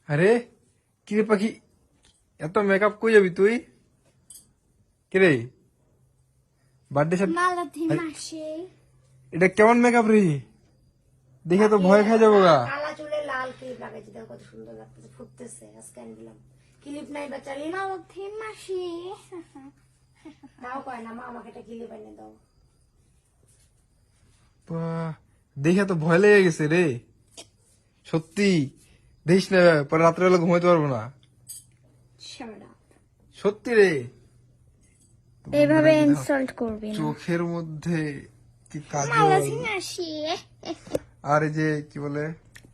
আরে কিরে পাখি, এত মেকআপ কই যাবি তুই? কিরে বার্থডে সাথে মালতী মাসি এটা কেমন মেকআপ রে? দেখে তো ভয় খেয়ে যাবো গা। কালা চুলে লাল ক্লিপ লাগাইছি, দেখো কত সুন্দর লাগতেছে, ফুটতেছে। আজকে আনি দিলাম ক্লিপ নাই বেচারি, মালতী মাসি তাও কয় না মা আমাকে একটা ক্লিপ এনে দাও। বাহ, দেখে তো ভয় লেগে গেছে রে। সত্যি দেখিস না, পরে রাত্রেবেলা ঘুমাইতে পারবো না। Shut up. সত্যি রে। এভাবে ইনসাল্ট করবি না চোখের মধ্যে কি কাজল, মালতী মাসি আর এই যে কি বলে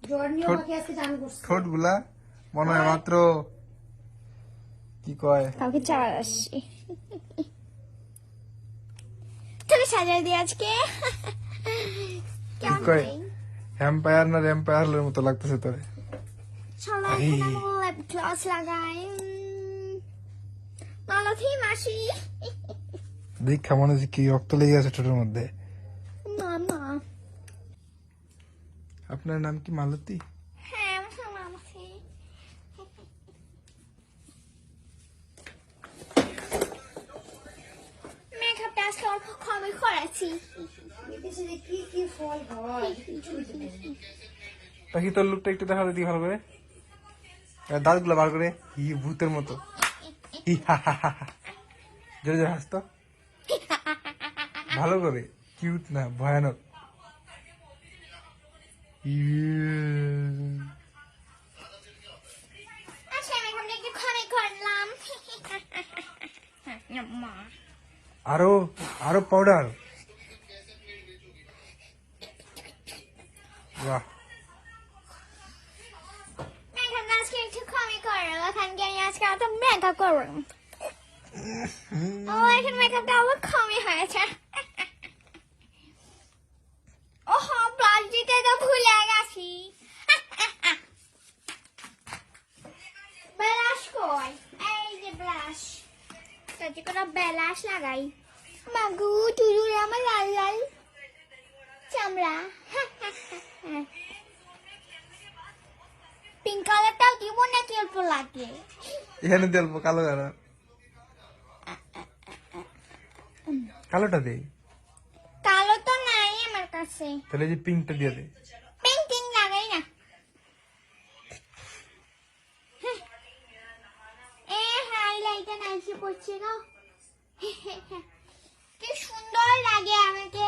জ্বর নিয়ে আমাকে আজকে চান করছে। ঠোঁট গুলা মনে হয় মাত্র কি কয় কাউকে চাওয়া আসছি তোকে সাজাই দিয়ে আজকে কি কয় হ্যাম্পায়ার না র্যাম্পায়ারের মতো লাগতেছে তোরে। চলো এখন আমার লিপ গ্লস লাগাই মালতী মাসি দীক্ষা মনে হচ্ছে কি রক্ত লেগে আছে ঠোঁটের মধ্যে। মামা আপনার নাম কি মালতী? হ্যাঁ মালতী মেকআপটা আজকে অল্প কমই করেছি বিদেশে যে কি কি ফল হয় পাখি তোর লুকটা একটু দেখা দিই ভালো করে, দাঁত গুলা বার করে, ই ভূতের মতো। হি হা হা হা হা। জোরে জোরে হাসতো ভালো করে, কিউট না ভয়ানক। আচ্ছা মেকআপটা একটু কমই করলাম মা আরো আরো পাউডার, বাহ। মেকআপটা আজকে একটু কমই করলাম এখন গিয়ে আজকে অত মেকআপ করলাম ও এখন মেকআপটা আবার কমই হয়েছে ওহ ব্লাশ দিতে তো ভুলে গেছি ব্লাশ কই এই যে ব্লাশ কাজে করে ব্লাশ লাগাই মাগু তুই আমার লাল লাল চামড়া পিঙ্ক কালারটাও দিব নাকি অল্প লাগে এখানে দেব কালো কালার, কালোটা দে, কালো তো নাই আমার কাছে তাহলে এই যে পিঙ্কটা দিয়ে দে। পেন্টিং লাগাই না এ হাইলাইটার নাইসে পড়ছে গো কি সুন্দর লাগে আমাকে